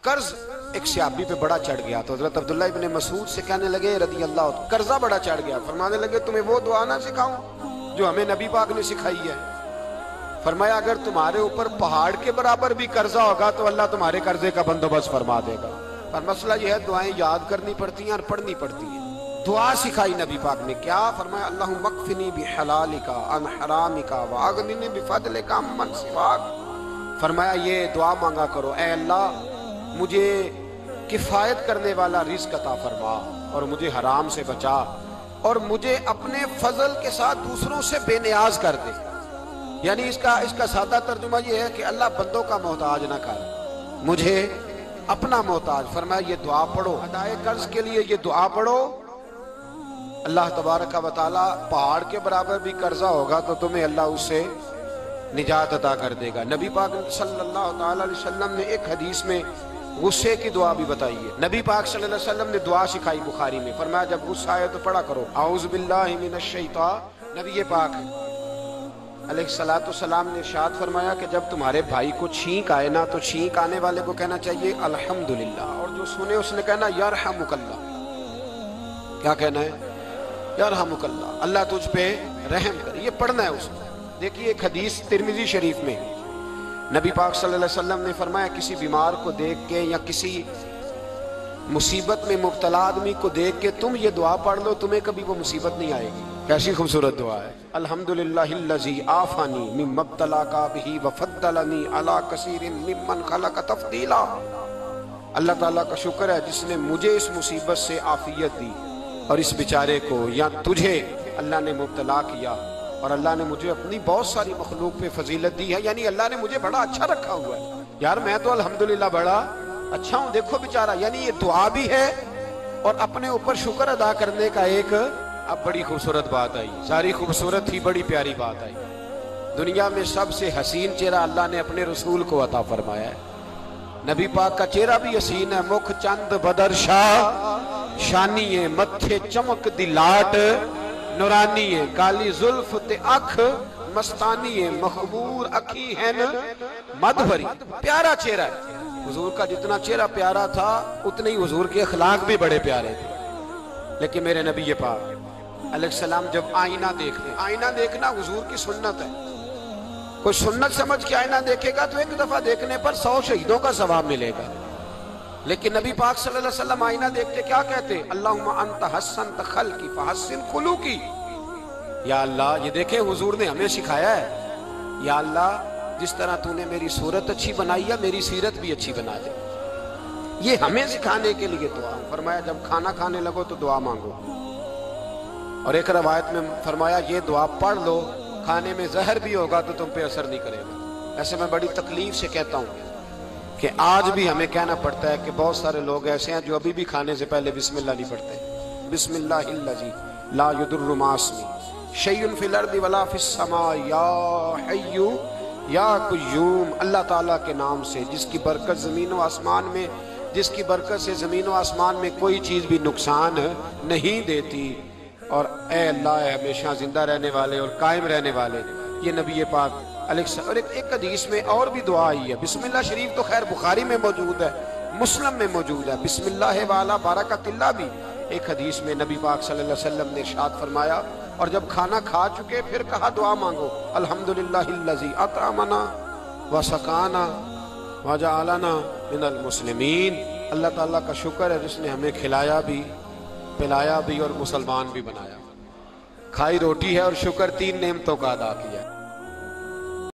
कर्ज एक सहाबी पे बड़ा चढ़ गया तो हजरत अब्दुल्लाह इब्ने मसूद से कहने लगे रदी अल्लाह, कर्जा बड़ा चढ़ गया। फरमाने लगे तुम्हें वो दुआ ना सिखाऊं जो हमें नबी पाक ने सिखाई है। फरमाया अगर तुम्हारे ऊपर पहाड़ के बराबर भी कर्जा होगा तो अल्लाह तुम्हारे कर्जे का बंदोबस्त फरमा देगा। पर मसला यह है दुआएं याद करनी पड़ती हैं और पढ़नी पड़ती हैं। दुआ सिखाई नबी पाक ने, क्या फरमाया? अल्लाहुम्मा मक्फिनी बिहलालिका अन हरामिका वागनिनी बिफदलिका अम्मन सिवाक। फरमाया ये दुआ मांगा करो, ऐ अल्लाह मुझे किफायत करने वाला रिज़्क अता फरमा और मुझे हराम से बचा और मुझे अपने फजल के साथ दूसरों से बेनियाज कर दे। यानी इसका सादा तर्जुमा ये है कि अल्लाह बंदों का मोहताज ना कर, मुझे अपना मोहताज। फरमाया ये दुआ पढ़ो, अदाए कर्ज के लिए ये दुआ पढ़ो। अल्लाह तबारक व तआला पहाड़ के बराबर भी कर्जा होगा तो तुम्हें अल्लाह उससे निजात अता कर देगा। नबी पाक सल्लल्लाहु अलैहि वसल्लम ने एक हदीस में गुस्से की दुआ भी बताई है। नबी पाक सल्लल्लाहु अलैहि वसल्लम ने दुआ सिखाई बुखारी में। फरमाया जब गुस्सा आए तो पढ़ा करो औज़ु बिल्लाहि मिनश शैतान। नबी पाक अलैहिस्सलाम ने इरशाद फरमाया कि जब तुम्हारे भाई को छींक आए ना तो छींक आने वाले को कहना चाहिए अल्हम्दुलिल्लाह, और जो सुने उसने कहना यरहमुकल्लाह। क्या कहना है? यरहमुकल्लाह, अल्लाह तुझ पे रहम करे। ये पढ़ना है उसको। देखिए एक हदीस तिरमिजी शरीफ में नबी पाक सल्लल्लाहु अलैहि वसल्लम ने फरमाया किसी बीमार को देख के या किसी मुसीबत में मुब्तला आदमी को देख के तुम ये दुआ पढ़ लो, तुम्हें कभी वो मुसीबत नहीं आएगी। कैसी खूबसूरत दुआ है। अल्हम्दुलिल्लाहिल्लज़ी आफानी मिम्मब्तलाका बिही व फद्दलनी अला कसीरिन मिम्मन खलक तफदीला। अल्लाह ताला का शुक्र है जिसने मुझे इस मुसीबत से आफियत दी और इस बेचारे को या तुझे अल्लाह ने मुब्तला किया और अल्लाह ने मुझे अपनी बहुत सारी मखलूक पे फजीलत दी है। यानी अल्लाह ने मुझे बड़ा अच्छा रखा हुआ है। यार मैं तो अल्हम्दुलिल्लाह बड़ा अच्छा हूँ, देखो बेचारा। यानी ये दुआ भी है और अपने ऊपर शुक्र अदा करने का एक अब बड़ी खूबसूरत बात आई। सारी खूबसूरत ही बड़ी प्यारी बात आई। दुनिया में सबसे हसीन चेहरा अल्लाह ने अपने रसूल को अता फरमाया है। नबी पाक का चेहरा भी हसीन है। मुख चंद बदर शाह शानी है, मत्थे चमक दी लाट नूरानी है, काली जुल्फ ते अख मस्तानी है, मखबूर अखी है मद भरी। प्यारा चेहरा है। हुजूर का जितना चेहरा प्यारा था उतने ही हुजूर के अखलाक भी बड़े प्यारे थे। लेकिन मेरे नबी ये पाक अलैहिस्सलाम जब आईना देखते, आईना देखना हुजूर की सुन्नत है। कोई सुन्नत समझ के आईना देखेगा तो एक दफा देखने पर 100 शहीदों का सवाब मिलेगा। लेकिन नबी पाक सल्लल्लाहु अलैहि वसल्लम आईना देखते क्या कहते? अल्लाहुम्मा अंत हसन खल्की फहस्सिन खुलुकी। या अल्लाह, ये देखे हुजूर ने हमें सिखाया है, या अल्लाह जिस तरह तूने मेरी सूरत अच्छी बनाई है मेरी सीरत भी अच्छी बना दे। ये हमें सिखाने के लिए दुआ। फरमाया जब खाना खाने लगो तो दुआ मांगो। और एक रवायत में फरमाया ये दुआ पढ़ लो, खाने में जहर भी होगा तो तुम पे असर नहीं करेगा। ऐसे मैं बड़ी तकलीफ से कहता हूँ कि आज भी हमें कहना पड़ता है कि बहुत सारे लोग ऐसे हैं जो अभी भी खाने से पहले बिस्मिल्लाह नहीं पढ़ते। बिस्मिल्लाहिल्लज़ी ला युदुर्रु मास्मी शैउन फिल अर्दि वला फिस समा या हय्यु या कुय्यूम। अल्लाह ताला के नाम से जिसकी बरकत ज़मीन व आसमान में, जिसकी बरकत से ज़मीन व आसमान में कोई चीज़ भी नुकसान नहीं देती। और ए अल्लाह हमेशा जिंदा रहने वाले और कायम रहने वाले। ये नबी पाक और एक हदीस में और भी दुआ आई है। बिस्मिल्लाह शरीफ तो खैर बुखारी में मौजूद है, मुस्लिम में मौजूद है। बिस्मिल्लाह वाला बारकतिल्लाह भी एक हदीस में नबी पाक सल्लल्लाहु अलैहि वसल्लम ने इरशाद फरमाया। और जब खाना खा चुके फिर कहा दुआ मांगो अल्हम्दुलिल्लाहिल्लज़ी अतअमना व सकाना व जअलना मिनल मुस्लिमीन। अल्लाह ताला का शुक्र है जिसने हमें खिलाया भी, पिलाया भी और मुसलमान भी बनाया। खाई रोटी है और शुक्र 3 नेमतों का अदा किया।